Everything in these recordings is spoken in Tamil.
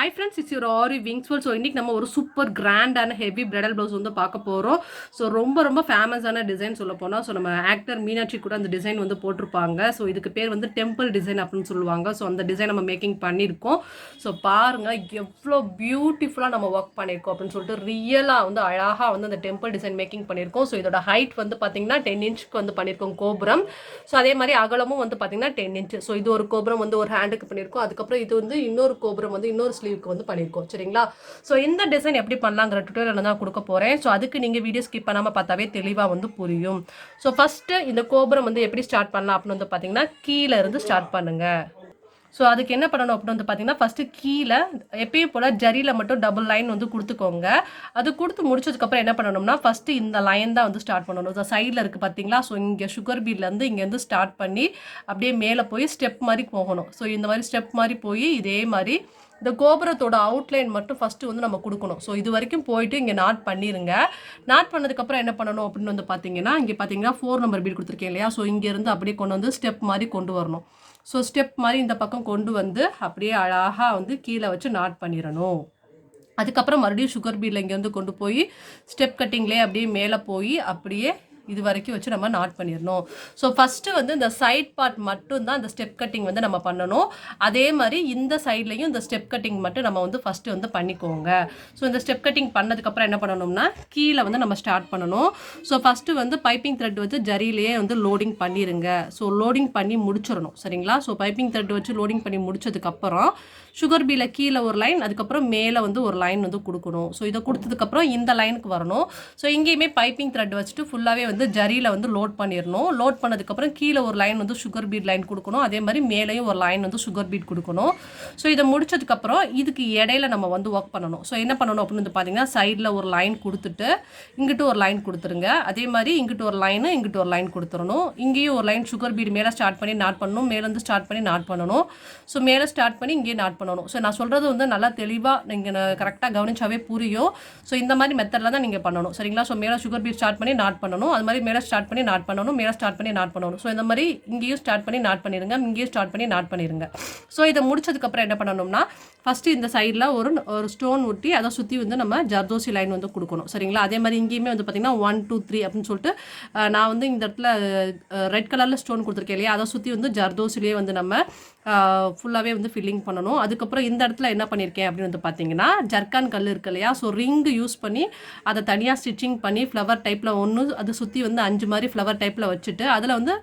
Hi friends, it's your Aariwingsworld. So இன்னைக்கு நம்ம ஒரு சூப்பர் கிராண்டான ஹெவி பிரைடல் ப்ளவுஸ் வந்து பார்க்க போகிறோம். ஸோ ரொம்ப ஃபேமஸான டிசைன் சொல்ல போனால், ஸோ நம்ம ஆக்டர் மீனாட்சி கூட அந்த டிசைன் வந்து போட்டிருப்பாங்க. ஸோ இதுக்கு பேர் வந்து டெம்பிள் டிசைன் அப்படின்னு சொல்லுவாங்க. ஸோ அந்த டிசைன் நம்ம மேக்கிங் பண்ணியிருக்கோம். ஸோ பாருங்கள் எவ்வளோ பியூட்டிஃபுல்லாக நம்ம ஒர்க் பண்ணியிருக்கோம் அப்படின்னு சொல்லிட்டு ரியலாக வந்து அழகாக வந்து அந்த டெம்பிள் டிசைன் மேக்கிங் பண்ணியிருக்கோம். ஸோ இதோட ஹைட் வந்து பார்த்தீங்கன்னா 10 இன்ச்சுக்கு வந்து பண்ணியிருக்கோம் கோபுரம். ஸோ அதே மாதிரி அகலமும் வந்து பார்த்தீங்கன்னா 10 இன்ச்சு. ஸோ இது ஒரு கோபுரம் வந்து ஒரு ஹேண்டுக்கு பண்ணியிருக்கோம். அதுக்கப்புறம் இது வந்து இன்னொரு கோபுரம் வந்து இன்னொரு ஸ்லீவுக்கு வந்து பண்ணியிருக்கோம். சரிங்களா? ஸோ இந்த டிசைன் எப்படி பண்ணலாங்கிற டுட்டோரியல் தான் கொடுக்க போகிறேன். ஸோ அதுக்கு நீங்கள் வீடியோ ஸ்கிப் பண்ணாமல் பார்த்தாவே தெளிவாக வந்து புரியும். ஸோ ஃபஸ்ட்டு இந்த கோபுரம் வந்து எப்படி ஸ்டார்ட் பண்ணலாம் அப்படின்னு வந்து பார்த்தீங்கன்னா கீழே இருந்து ஸ்டார்ட் பண்ணுங்கள். ஸோ அதுக்கு என்ன பண்ணணும் அப்படின்னு வந்து பார்த்தீங்கன்னா ஃபஸ்ட்டு கீழே எப்பயும் போல் ஜரியில் மட்டும் டபுள் லைன் வந்து கொடுத்துக்கோங்க. அது கொடுத்து முடிச்சதுக்கப்புறம் என்ன பண்ணணும்னா ஃபஸ்ட்டு இந்த லைன் தான் வந்து ஸ்டார்ட் பண்ணணும். இந்த சைடில் இருக்குது பார்த்தீங்களா? ஸோ இங்கே சுகர் பீட்லேருந்து இங்கேருந்து ஸ்டார்ட் பண்ணி அப்படியே மேலே போய் ஸ்டெப் மாதிரி போகணும். ஸோ இந்த மாதிரி ஸ்டெப் மாதிரி போய் இதே மாதிரி இந்த கோபுரத்தோட அவுட்லைன் மட்டும் ஃபஸ்ட்டு வந்து நம்ம கொடுக்கணும். ஸோ இது வரைக்கும் போயிட்டு இங்கே நாட் பண்ணிடுங்க. நாட் பண்ணதுக்கப்புறம் என்ன பண்ணணும் அப்படின்னு வந்து பார்த்தீங்கன்னா இங்கே பார்த்தீங்கன்னா 4 நம்பர் பீட் கொடுத்துருக்கேன் இல்லையா? ஸோ இங்கேருந்து அப்படியே கொண்டு வந்து ஸ்டெப் மாதிரி கொண்டு வரணும். ஸோ ஸ்டெப் மாதிரி இந்த பக்கம் கொண்டு வந்து அப்படியே அழகாக வந்து கீழே வச்சு நாட் பண்ணிடணும். அதுக்கப்புறம் மறுபடியும் சுகர் பீடில் இங்கேருந்து கொண்டு போய் ஸ்டெப் கட்டிங்லேயே அப்படியே மேலே போய் அப்படியே இது வரைக்கும் வச்சு நம்ம நாட் பண்ணிடணும். ஸோ ஃபஸ்ட்டு வந்து இந்த சைட் பார்ட் மட்டும்தான் இந்த ஸ்டெப் கட்டிங் வந்து நம்ம பண்ணணும். அதே மாதிரி இந்த சைட்லையும் இந்த ஸ்டெப் கட்டிங் மட்டும் நம்ம வந்து ஃபஸ்ட்டு வந்து பண்ணிக்கோங்க. ஸோ இந்த ஸ்டெப் கட்டிங் பண்ணதுக்கப்புறம் என்ன பண்ணணும்னா கீழே வந்து நம்ம ஸ்டார்ட் பண்ணணும். ஸோ ஃபஸ்ட்டு வந்து பைப்பிங் த்ரெட் வச்சு ஜரியிலேயே வந்து லோடிங் பண்ணிடுங்க. ஸோ லோடிங் பண்ணி முடிச்சிடணும். சரிங்களா? ஸோ பைப்பிங் த்ரெட் வச்சு லோடிங் பண்ணி முடிச்சதுக்கப்புறம் சுகர் பீல கீழே ஒரு லைன், அதுக்கப்புறம் மேலே வந்து ஒரு லைன் வந்து கொடுக்கணும். ஸோ இதை கொடுத்ததுக்கப்புறம் இந்த லைனுக்கு வரணும். ஸோ இங்கேயுமே பைப்பிங் த்ரெட் வச்சுட்டு ஃபுல்லாகவே வந்து ஜரியில் வந்து லோட் பண்ணிடணும். லோட் பண்ணதுக்கப்புறம் கீழே ஒரு லைன் வந்து சுகர் பீட் லைன் கொடுக்கணும். அதே மாதிரி மேலேயும் ஒரு லைன் வந்து சுகர் பீட் கொடுக்கணும். ஸோ இதை முடிச்சதுக்கப்புறம் இதுக்கு இடையில நம்ம வந்து ஒர்க் பண்ணணும். ஸோ என்ன பண்ணணும் அப்படின்னு வந்து பார்த்தீங்கன்னா சைடில் ஒரு லைன் கொடுத்துட்டு இங்கிட்டு ஒரு லைன் கொடுத்துருங்க. அதே மாதிரி இங்கிட்டு ஒரு லைனு இங்கிட்டு ஒரு லைன் கொடுத்துடணும். இங்கேயும் ஒரு லைன் சுகர் பீட் மேலே ஸ்டார்ட் பண்ணி நாட் பண்ணணும். மேலேருந்து ஸ்டார்ட் பண்ணி நாட் பண்ணணும். ஸோ மேலே ஸ்டார்ட் பண்ணி இங்கேயே நாட் பண்ணணும். ஸோ நான் சொல்கிறது வந்து நல்லா தெளிவாக நீங்கள் கரெக்டாக கவனிச்சாவே புரியும். ஸோ இந்த மாதிரி மெத்தடில் தான் நீங்கள் பண்ணணும். சரிங்களா? ஸோ மேலே சுகர் பீட் ஸ்டார்ட் பண்ணி நாட் பண்ணணும். அது மாதிரி மேலே ஸ்டார்ட் பண்ணி நாட் பண்ணணும். மேலே ஸ்டார்ட் பண்ணி நாட் பண்ணணும். ஸோ இந்த மாதிரி இங்கேயும் ஸ்டார்ட் பண்ணி நாட் பண்ணிடுங்க. இங்கேயும் ஸ்டார்ட் பண்ணி நாட் பண்ணிடுங்க. ஸோ இதை முடிச்சதுக்கப்புறம் என்ன பண்ணணும்னா ஃபஸ்ட்டு இந்த சைடில் ஒரு ஸ்டோன் ஒட்டி அதை சுற்றி வந்து நம்ம ஜர்தோசி லைன் வந்து கொடுக்கணும். சரிங்களா? அதே மாதிரி இங்கேயுமே வந்து பார்த்திங்கன்னா 1 2 3 அப்படின்னு சொல்லிட்டு நான் வந்து இந்த இடத்துல ரெட் கலரில் ஸ்டோன் கொடுத்துருக்கேன் இல்லையா? அதை சுற்றி வந்து ஜர்தோசிலேயே வந்து நம்ம ஃபுல்லாகவே வந்து ஃபில்லிங் பண்ணணும். அதுக்கப்புறம் இந்த இடத்துல என்ன பண்ணியிருக்கேன் அப்படின்னு வந்து பார்த்தீங்கன்னா ஜர்கான் கல் இருக்கு இல்லையா? ஸோ ரிங்கு யூஸ் பண்ணி அதை தனியாக ஸ்டிச்சிங் பண்ணி ஃப்ளவர் டைப்பில் ஒன்று அதை சுற்றி வந்து 5 மாதிரி ஃப்ளவர் டைப்பில் வச்சுட்டு அதில் வந்து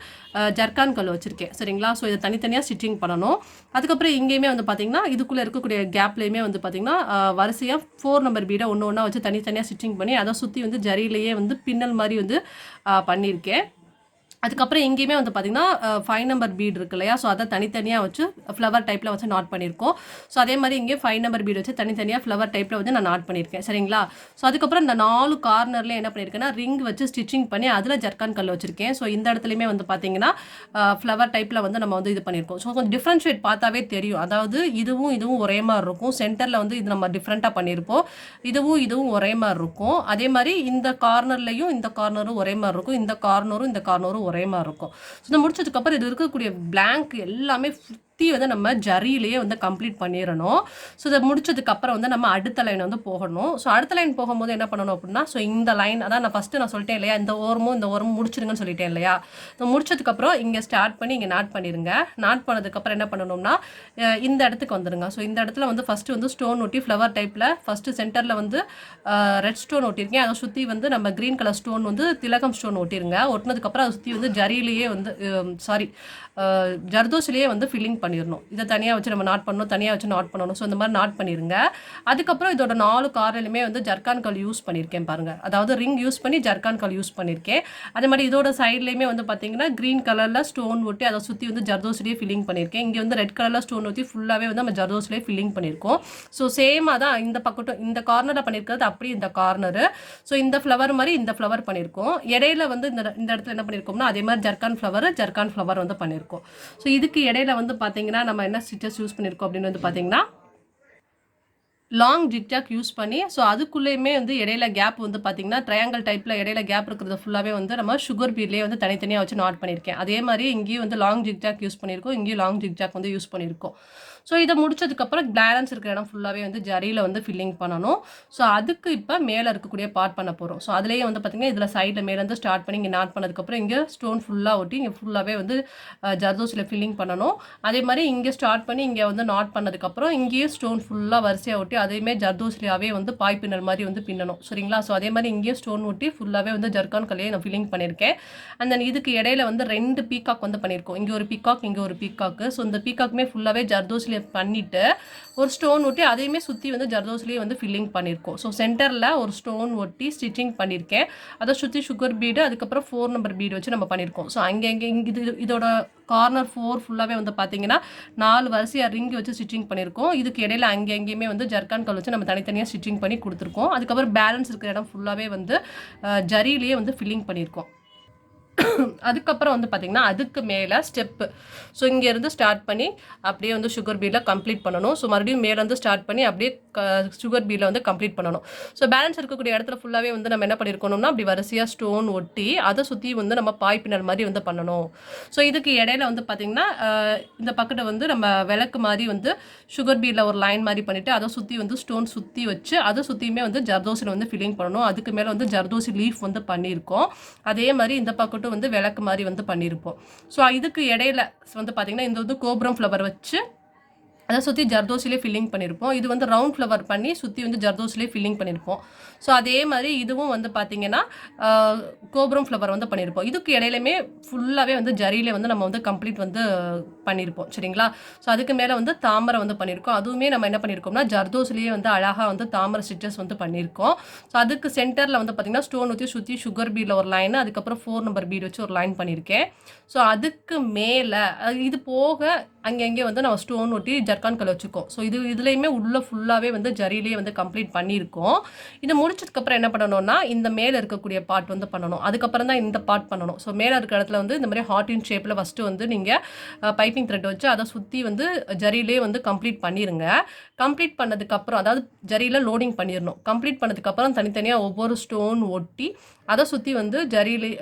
ஜர்கான் கல் வச்சுருக்கேன். சரிங்களா? ஸோ இதை தனித்தனியாக ஸ்டிச்சிங் பண்ணணும். அதுக்கப்புறம் இங்கேயுமே வந்து பார்த்திங்கன்னா இதுக்குள்ளே இருக்கக்கூடிய கேப்லேயுமே வந்து பார்த்திங்கன்னா வரிசையாக 4 நம்பர் பீடை ஒன்று ஒன்றா வச்சு தனித்தனியாக ஸ்டிச்சிங் பண்ணி அதை சுற்றி வந்து ஜரியிலேயே வந்து பின்னல் மாதிரி வந்து பண்ணியிருக்கேன். அதுக்கப்புறம் எங்கேயுமே வந்து பார்த்திங்கன்னா 5 நம்பர் பீட் இருக்கு இல்லையா? ஸோ அதை தனித்தனியாக வச்சு ஃப்ளவர் டைப்பில் வச்சு நாட் பண்ணியிருக்கோம். ஸோ அதே மாதிரி இங்கே 5 நம்பர் பீட் வச்சு தனித்தனியாக ஃப்ளவர் டைப்பில் வந்து நான் நாட் பண்ணியிருக்கேன். சரிங்களா? ஸோ அதுக்கப்புறம் இந்த 4 கார்னர்லேயே என்ன பண்ணியிருக்கேன்னா ரிங் வச்சு ஸ்டிச்சிங் பண்ணி அதில் ஜர்கான் கல் வச்சுருக்கேன். ஸோ இந்த இடத்துலையுமே வந்து பார்த்திங்கன்னா ஃப்ளவர் டைப்பில் வந்து நம்ம வந்து இது பண்ணியிருக்கோம். ஸோ கொஞ்சம் டிஃப்ரென்ஷியேட் பார்த்தாவே தெரியும். அதாவது இதுவும் ஒரே மாதிரி இருக்கும். சென்டரில் வந்து இது நம்ம டிஃப்ரெண்ட்டாக பண்ணியிருப்போம். இதுவும் ஒரே மாதிரி இருக்கும். அதே மாதிரி இந்த கார்னர்லையும் இந்த கார்னரும் ஒரே மாதிரி இருக்கும். இந்த கார்னரும் ஒரே மாதிரி இருக்கும். ஸோ இதை முடிச்சதுக்கப்புறம் இது இருக்கக்கூடிய பிளாங்க் எல்லாமே வந்து நம்ம ஜரியிலேயே வந்து கம்ப்ளீட் பண்ணிடணும். ஸோ இதை முடிச்சதுக்கப்புறம் வந்து நம்ம அடுத்த லைன் வந்து போகணும். ஸோ அடுத்த லைன் போகும்போது என்ன பண்ணணும் அப்படின்னா ஸோ இந்த லைன் அதான் நான் ஃபஸ்ட்டு நான் சொல்லிட்டேன் இல்லையா? இந்த ஓரமும் முடிச்சிருங்கன்னு சொல்லிட்டேன் இல்லையா? ஸோ முடிச்சதுக்கப்புறம் இங்கே ஸ்டார்ட் பண்ணி இங்கே நாட் பண்ணிடுங்க. நாட் பண்ணதுக்கப்புறம் என்ன பண்ணணும்னா இந்த இடத்துக்கு வந்துடுங்க. ஸோ இந்த இடத்துல வந்து ஃபஸ்ட்டு வந்து ஸ்டோன் ஒட்டி ஃப்ளவர் டைப்பில் ஃபஸ்ட்டு சென்டரில் வந்து ரெட் ஸ்டோன் ஒட்டியிருக்கேன். அதை சுற்றி வந்து நம்ம க்ரீன் கலர் ஸ்டோன் வந்து திலகம் ஸ்டோன் ஒட்டிருங்க. ஒட்டினதுக்கப்புறம் அதை சுற்றி வந்து ஜரியிலேயே வந்து ஜர்தோசிலேயே வந்து ஃபில்லிங் பண்ணிடணும். இதை தனியாக வச்சு நம்ம நாட் பண்ணணும், தனியாக வச்சு நாட் பண்ணணும். ஸோ இந்த மாதிரி நாட் பண்ணிடுங்க. அதுக்கப்புறம் இதோட 4 கார்னர்லையுமே வந்து ஜர்கான் கல் யூஸ் பண்ணியிருக்கேன் பாருங்கள். அதாவது ரிங் யூஸ் பண்ணி ஜர்கான் கல் யூஸ் பண்ணியிருக்கேன். அதே மாதிரி இதோட சைட்லேயுமே வந்து பார்த்தீங்கன்னா க்ரீன் கலரில் ஸ்டோன் ஒட்டி அதை சுற்றி வந்து ஜர்தோசிலேயே ஃபில்லிங் பண்ணியிருக்கேன். இங்கே வந்து ரெட் கலரில் ஸ்டோன் ஊற்றி ஃபுல்லாகவே வந்து நம்ம ஜர்தோசிலேயே ஃபில்லிங் பண்ணியிருக்கோம். ஸோ சேமாக தான் இந்த பக்கட்டும் இந்த கார்னரில் பண்ணியிருக்கிறது அப்படியே இந்த கார்னரு. ஸோ இந்த ஃப்ளவர் மாதிரி இந்த ஃப்ளவர் பண்ணியிருக்கோம். இடையில வந்து இந்த இடத்துல என்ன பண்ணியிருக்கோம்னா அதே மாதிரி ஜர்கான் ஃப்ளவர் வந்து பண்ணியிருக்கோம். ஸோ இதுக்கு இடையில வந்து பார்த்தீங்கன்னா நம்ம என்ன ஸ்டிச்சஸ் யூஸ் பண்ணியிருக்கோம் அப்படின்னு வந்து பார்த்தீங்கன்னா லாங் ஜிக்ஜாக் யூஸ் பண்ணி ஸோ அதுக்குள்ளேயுமே வந்து இடையில கேப் வந்து பார்த்தீங்கன்னா ட்ரையாங்கிள் டைப்பில் இடையில கேப் இருக்கிறது ஃபுல்லாகவே வந்து நம்ம சுகர் பீட்லேயே வந்து தனித்தனியாக வச்சு நாட் பண்ணியிருக்கேன். அதே மாதிரி இங்கேயும் வந்து லாங் ஜிக்ஜாக் யூஸ் பண்ணியிருக்கோம், இங்கேயும் லாங் ஜிக்ஜாக் வந்து யூஸ் பண்ணியிருக்கோம். ஸோ இதை முடிச்சதுக்கப்புறம் பேலன்ஸ் இருக்கிற இடம் ஃபுல்லாகவே வந்து ஜரியில் வந்து ஃபில்லிங் பண்ணணும். ஸோ அதுக்கு இப்போ மேலே இருக்கக்கூடிய பார்ட் பண்ண போகிறோம். ஸோ அதுலேயே வந்து பார்த்திங்கன்னா இதில் சைடில் மேலேருந்து ஸ்டார்ட் பண்ணி இங்கே நாட் பண்ணதுக்கப்புறம் இங்கே ஸ்டோன் ஃபுல்லாக ஒட்டி இங்கே ஃபுல்லாகவே வந்து ஜர்தோசியில் ஃபில்லிங் பண்ணணும். அதே மாதிரி இங்கே ஸ்டார்ட் பண்ணி இங்கே வந்து நாட் பண்ணதுக்கப்புறம் இங்கேயும் ஸ்டோன் ஃபுல்லாக வரிசையாக ஒட்டி அதேமாதிரி ஜர்தோசிலியாவே வந்து பாய் பின்னல் மாதிரி வந்து பின்னணும். சரிங்களா? ஸோ அதே மாதிரி இங்கேயும் ஸ்டோன் ஒட்டி ஃபுல்லாகவே வந்து ஜர்கான் கல்லையே நான் ஃபில்லிங் பண்ணியிருக்கேன். அண்ட் தென் இதுக்கு இடையில வந்து 2 பீகாக் வந்து பண்ணியிருக்கோம். இங்கே ஒரு பீகாக், இங்கே ஒரு பீகாக்கு. ஸோ இந்த பீகாக்குமே ஃபுல்லாகவே ஜர்தோசிலே பண்ணிவிட்டு ஒரு ஸ்டோன் ஒட்டி அதையுமே சுற்றி வந்து ஜர்தோசிலேயே வந்து ஃபில்லிங் பண்ணியிருக்கோம். ஸோ சென்டரில் ஒரு ஸ்டோன் ஒட்டி ஸ்டிச்சிங் பண்ணியிருக்கேன். அதை சுற்றி சுகர் பீடு, அதுக்கப்புறம் 4 நம்பர் பீடு வச்சு நம்ம பண்ணியிருக்கோம். ஸோ அங்கே இதோட கார்னர் 4 ஃபுல்லாகவே வந்து பார்த்தீங்கன்னா 4 வரிசையாக ரிங் வச்சு ஸ்டிச்சிங் பண்ணியிருக்கோம். இதுக்கு இடையில அங்கேயுமே வந்து ஜர்கான் கல் வச்சு நம்ம தனித்தனியாக ஸ்டிச்சிங் பண்ணி கொடுத்துருக்கோம். அதுக்கப்புறம் பேலன்ஸ் இருக்கிற இடம் ஃபுல்லாகவே வந்து ஜரியிலேயே வந்து ஃபில்லிங் பண்ணியிருக்கோம். அதுக்கப்புறம் வந்து பார்த்திங்கன்னா அதுக்கு மேலே ஸ்டெப்பு. ஸோ இங்கேருந்து ஸ்டார்ட் பண்ணி அப்படியே வந்து சுகர் பீடில் கம்ப்ளீட் பண்ணணும். ஸோ மறுபடியும் மேலேருந்து ஸ்டார்ட் பண்ணி அப்படியே சுகர் பீடில் வந்து கம்ப்ளீட் பண்ணணும். ஸோ பேலன்ஸ் இருக்கக்கூடிய இடத்துல ஃபுல்லாகவே வந்து நம்ம என்ன பண்ணியிருக்கணும்னா அப்படி வரிசையாக ஸ்டோன் ஒட்டி அதை சுற்றி வந்து நம்ம பாய் பின்னல் மாதிரி வந்து பண்ணணும். ஸோ இதுக்கு இடையில வந்து பார்த்திங்கன்னா இந்த பக்கத்தை வந்து நம்ம விளக்கு மாதிரி வந்து சுகர் பீடில் ஒரு லைன் மாதிரி பண்ணிவிட்டு அதை சுற்றி வந்து ஸ்டோன் சுற்றி வச்சு அதை சுற்றியுமே வந்து ஜர்தோசியில் வந்து ஃபில்லிங் பண்ணணும். அதுக்கு மேலே வந்து ஜர்தோசி லீஃப் வந்து பண்ணியிருக்கோம். அதே மாதிரி இந்த பக்கட்டும் வந்து விளக்கு மாதிரி வந்து பண்ணியிருப்போம். ஸோ இதுக்கு இடையில வந்து பார்த்தீங்கன்னா இந்த வந்து கோபுரம் ஃப்ளவர் வச்சு அதை சுற்றி ஜர்தோசிலே ஃபில்லிங் பண்ணியிருப்போம். இது வந்து ரவுண்ட் ஃப்ளவர் பண்ணி சுற்றி வந்து ஜர்தோசிலே ஃபில்லிங் பண்ணியிருப்போம். ஸோ அதே மாதிரி இதுவும் வந்து பார்த்திங்கன்னா கோபுரம் ஃப்ளவர் வந்து பண்ணியிருப்போம். இதுக்கு இடையிலுமே ஃபுல்லாகவே வந்து ஜரியிலே வந்து நம்ம வந்து கம்ப்ளீட் வந்து பண்ணியிருப்போம். சரிங்களா? ஸோ அதுக்கு மேலே வந்து தாமரை வந்து பண்ணியிருக்கோம். அதுவுமே நம்ம என்ன பண்ணியிருக்கோம்னா ஜர்தோசிலேயே வந்து அழகாக வந்து தாமரை ஸ்டிச்சஸ் வந்து பண்ணியிருக்கோம். ஸோ அதுக்கு சென்டரில் வந்து பார்த்திங்கன்னா ஸ்டோன் ஊற்றி சுற்றி சுகர் பீடில் ஒரு லைன், அதுக்கப்புறம் 4 நம்பர் பீடு வச்சு ஒரு லைன் பண்ணியிருக்கேன். ஸோ அதுக்கு மேலே இது போக அங்கங்கே வந்து நம்ம ஸ்டோன் ஒட்டி ஜர்கான் கல் வச்சுருக்கோம். ஸோ இதுலேயுமே உள்ளே ஃபுல்லாகவே வந்து ஜரியிலே வந்து கம்ப்ளீட் பண்ணியிருக்கோம். இது முடிச்சதுக்கப்புறம் என்ன பண்ணணும்னா இந்த மேலே இருக்கக்கூடிய பார்ட் வந்து பண்ணணும். அதுக்கப்புறம் தான் இந்த பார்ட் பண்ணணும். ஸோ மேலே இருக்கிற இடத்துல வந்து இந்த மாதிரி ஹார்ட் இன் ஷேப்பில் ஃபஸ்ட்டு வந்து நீங்கள் பைப்பிங் த்ரெட் வச்சு அதை சுற்றி வந்து ஜரியிலே வந்து கம்ப்ளீட் பண்ணிடுங்க. கம்ப்ளீட் பண்ணதுக்கப்புறம் அதாவது ஜரியில் லோடிங் பண்ணிடணும். கம்ப்ளீட் பண்ணதுக்கப்புறம் தனித்தனியாக ஒவ்வொரு ஸ்டோன் ஒட்டி அதை சுற்றி வந்து ஜரியிலே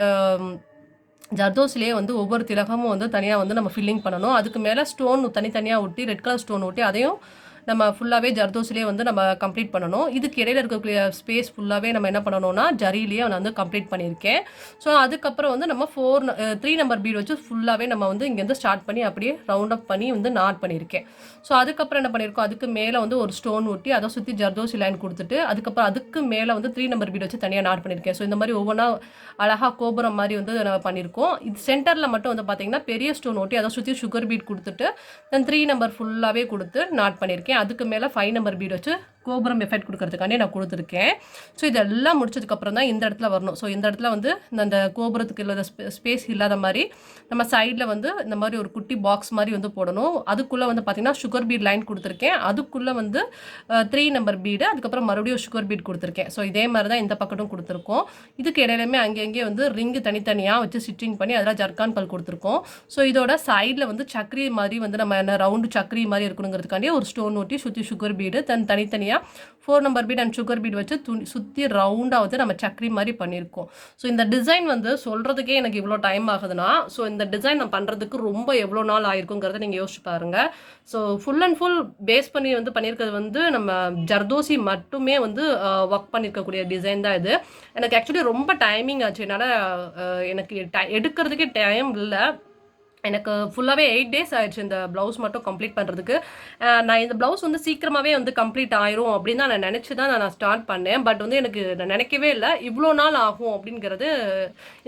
ஜர்தோசிலேயே வந்து ஒவ்வொரு திலகமும் வந்து தனியாக வந்து நம்ம ஃபில்லிங் பண்ணணும். அதுக்கு மேலே ஸ்டோன் தனித்தனியாக ஒட்டி ரெட் கலர் ஸ்டோன் ஒட்டி அதையும் நம்ம ஃபுல்லாகவே ஜர்தோசிலே வந்து நம்ம கம்ப்ளீட் பண்ணணும். இதுக்கு இடையில இருக்கக்கூடிய ஸ்பேஸ் ஃபுல்லாகவே நம்ம என்ன பண்ணணும்னா ஜரியிலேயே நான் வந்து கம்ப்ளீட் பண்ணியிருக்கேன். ஸோ அதுக்கப்புறம் வந்து நம்ம 3 நம்பர் பீடு வச்சு ஃபுல்லாகவே நம்ம வந்து இங்கேருந்து ஸ்டார்ட் பண்ணி அப்படியே ரவுண்ட் அப் பண்ணி வந்து நாட் பண்ணியிருக்கேன். ஸோ அதுக்கப்புறம் என்ன பண்ணியிருக்கோம், அதுக்கு மேலே வந்து ஒரு ஸ்டோன் ஒட்டி அதை சுற்றி ஜர்தோசி லைன் கொடுத்துட்டு அதுக்கப்புறம் அதுக்கு மேலே வந்து 3 நம்பர் பீடு வச்சு தனியாக நாட் பண்ணியிருக்கேன். ஸோ இந்த மாதிரி ஒவ்வொன்றா அழகாக கோபுரம் மாதிரி வந்து நம்ம பண்ணியிருக்கோம். இது சென்டரில் மட்டும் வந்து பார்த்திங்கன்னா பெரிய ஸ்டோன் ஒட்டி அதை சுற்றி சுகர் பீட் கொடுத்துட்டு தென் 3 நம்பர் ஃபுல்லாகவே கொடுத்து நாட் பண்ணியிருக்கேன். அதுக்கு மேலே 5 நம்பர் பீடு வச்சு கோபுரம் எஃபெக்ட் கொடுக்கறதுக்காண்டி நான் கொடுத்துருக்கேன். ஸோ இதெல்லாம் முடிச்சதுக்கப்புறம் தான் இந்த இடத்துல வரணும். ஸோ இந்த இடத்துல வந்து அந்த கோபுரத்துக்கு இல்லாத ஸ்பேஸ் இல்லாத மாதிரி நம்ம சைடில் வந்து இந்த மாதிரி ஒரு குட்டி பாக்ஸ் மாதிரி வந்து போடணும். அதுக்குள்ளே வந்து பார்த்திங்கன்னா சுகர் பீட் லைன் கொடுத்துருக்கேன். அதுக்குள்ளே வந்து 3 நம்பர் பீடு, அதுக்கப்புறம் மறுபடியும் சுகர் பீட் கொடுத்துருக்கேன். ஸோ இதே மாதிரி தான் இந்த பக்கட்டும் கொடுத்துருக்கோம். இதுக்கு இடையிலுமே அங்கங்கே வந்து ரிங்கு தனித்தனியாக வச்சு ஸ்டிச்சிங் பண்ணி அதெல்லாம் ஜர்கான் கல் கொடுத்துருக்கோம். ஸோ இதோட சைடில் வந்து சக்கரி மாதிரி வந்து நம்ம என்ன ரவுண்டு சக்கரி மாதிரி இருக்கணுங்கிறதுக்காண்டி ஒரு ஸ்டோன் ஒட்டி சுற்றி சுகர் பீடு தனித்தனியாக 4 number beat and sugar beat வச்சு சுற்றி ரவுண்டாக வந்து நம்ம சக்கரி மாதிரி பண்ணியிருக்கோம். ஸோ இந்த டிசைன் வந்து சொல்கிறதுக்கே எனக்கு இவ்வளோ டைம் ஆகுதுன்னா ஸோ இந்த டிசைன் நான் பண்ணுறதுக்கு ரொம்ப எவ்வளோ நாள் ஆயிருக்குங்கிறத நீங்கள் யோசிச்சு பாருங்கள். ஸோ ஃபுல் அண்ட் ஃபுல் பேஸ் பண்ணி வந்து பண்ணியிருக்கிறது வந்து நம்ம ஜர்தோசி மட்டுமே வந்து ஒர்க் பண்ணியிருக்கக்கூடிய டிசைன் தான் இது. எனக்கு ஆக்சுவலி ரொம்ப டைமிங் ஆச்சு. என்னால் எனக்கு எடுக்கிறதுக்கே டைம் இல்லை. எனக்கு ஃபுல்லாகவே 8 days ஆயிடுச்சு இந்த ப்ளவுஸ் மட்டும் கம்ப்ளீட் பண்ணுறதுக்கு. நான் இந்த ப்ளவுஸ் வந்து சீக்கிரமாகவே வந்து கம்ப்ளீட் ஆயிரும் அப்படின்னு தான் நான் நினச்சி தான் நான் ஸ்டார்ட் பண்ணேன். பட் வந்து எனக்கு நான் நினைக்கவே இல்லை இவ்வளோ நாள் ஆகும் அப்படிங்கிறது.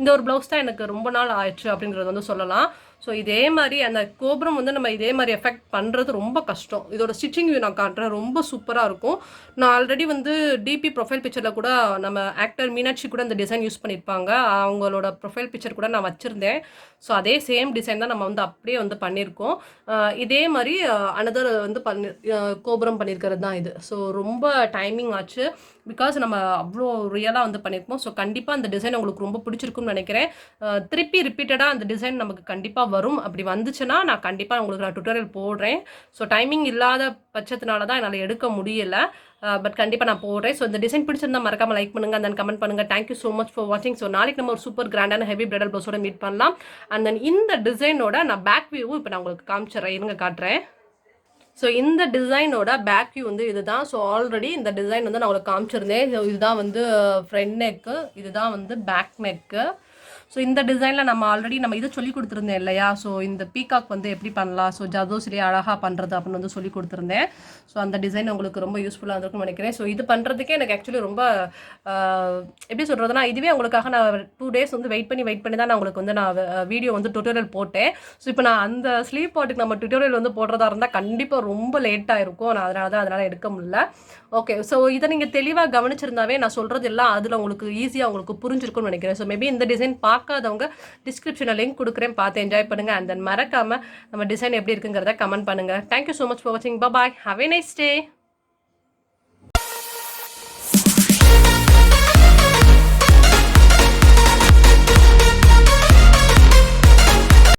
இந்த ஒரு ப்ளவுஸ் தான் எனக்கு ரொம்ப நாள் ஆயிடுச்சு அப்படிங்கிறது வந்து சொல்லலாம். ஸோ இதே மாதிரி அந்த கோபுரம் வந்து நம்ம இதே மாதிரி எஃபெக்ட் பண்ணுறது ரொம்ப கஷ்டம். இதோட ஸ்டிச்சிங் நான் காட்டுறேன், ரொம்ப சூப்பராக இருக்கும். நான் ஆல்ரெடி வந்து டிபி ப்ரொஃபைல் பிக்சரில் கூட நம்ம ஆக்டர் மீனாட்சி கூட இந்த டிசைன் யூஸ் பண்ணியிருப்பாங்க. அவங்களோட ப்ரொஃபைல் பிக்சர் கூட நான் வச்சுருந்தேன். ஸோ அதே சேம் டிசைன் தான் நம்ம வந்து அப்படியே வந்து பண்ணியிருக்கோம். இதே மாதிரி அனதர் வந்து கோபுரம் பண்ணியிருக்கிறது தான் இது. ஸோ ரொம்ப டைமிங் ஆச்சு பிகாஸ் நம்ம அவ்வளோ ரியலாக வந்து பண்ணியிருக்கோம். ஸோ கண்டிப்பாக அந்த டிசைன் உங்களுக்கு ரொம்ப பிடிச்சிருக்குன்னு நினைக்கிறேன். திருப்பி ரிப்பீட்டடாக அந்த டிசைன் நமக்கு கண்டிப்பாக வரும். அப்படி வந்துச்சுன்னா நான் கண்டிப்பாக உங்களுக்கு நான் டுட்டோரியல் போடுறேன். ஸோ டைமிங் இல்லாத பட்சத்தினால தான் என்னால் எடுக்க முடியலை. பட் கண்டிப்பாக நான் போடுறேன். ஸோ இந்த டிசைன் பிடிச்சிருந்தா மறக்காம லைக் பண்ணுங்கள் அண்ட் தென் கமெண்ட் பண்ணுங்கள். தேங்க்யூ ஸோ மச் ஃபார் வாட்சிங். ஸோ நாளைக்கு நம்ம ஒரு சூப்பர் கிராண்டான ஹெவி பிரைடல் ப்ளவுஸோட மீட் பண்ணலாம். அண்ட் தென் இந்த டிசைனோட நான் பேக் வியூவும் இப்போ நான் உங்களுக்கு காமிச்சிடுறேன், இருங்க காட்டுறேன். ஸோ இந்த டிசைனோட பேக் வியூ வந்து இதுதான். ஸோ ஆல்ரெடி இந்த டிசைன் வந்து நான் உங்களுக்கு காமிச்சிருந்தேன். ஸோ இதுதான் வந்து ஃப்ரண்ட் நெக்கு, இதுதான் வந்து பேக் நெக்கு. ஸோ இந்த டிசைனில் நம்ம ஆல்ரெடி நம்ம இதை சொல்லி கொடுத்துருந்தேன் இல்லையா. ஸோ இந்த பீகாக் வந்து எப்படி பண்ணலாம், ஸோ ஜர்தோசிலேயே அழகாக பண்ணுறது அப்படின்னு வந்து சொல்லி கொடுத்துருந்தேன். ஸோ அந்த டிசைன் உங்களுக்கு ரொம்ப யூஸ்ஃபுல்லாக இருக்கும்னு நினைக்கிறேன். ஸோ இது பண்ணுறதுக்கே எனக்கு ஆக்சுவலி ரொம்ப எப்படி சொல்கிறதுனா, இதுவே உங்களுக்காக நான் 2 days வந்து வெயிட் பண்ணி தான் நான் உங்களுக்கு வந்து நான் வீடியோ வந்து டுட்டோரியல் போட்டேன். ஸோ இப்போ நான் அந்த ஸ்லீவ் பாட்டுக்கு நம்ம டுட்டோரியல் வந்து போடுறதா இருந்தால் கண்டிப்பாக ரொம்ப லேட்டாக இருக்கும். நான் அதனால் எடுக்க முடியல. ஓகே, ஸோ இதை நீங்கள் தெளிவாக கவனிச்சிருந்தாவே நான் சொல்கிறது எல்லாம் அதில் உங்களுக்கு ஈஸியாக உங்களுக்கு புரிஞ்சிருக்கும்னு நினைக்கிறேன். ஸோ மேபி இந்த டிசைன் பார்க்காதவங்க டிஸ்கிரிப்ஷனில் லிங்க் கொடுக்குறேன், பார்த்து என்ஜாய் பண்ணுங்கள். அண்ட் தென் மறக்காமல் நம்ம டிசைன் எப்படி இருக்குங்கிறத கமெண்ட் பண்ணுங்கள். தேங்க்யூ ஸோ மச் ஃபார் வாட்சிங். பாய், ஹேவ் எ நைஸ் டே.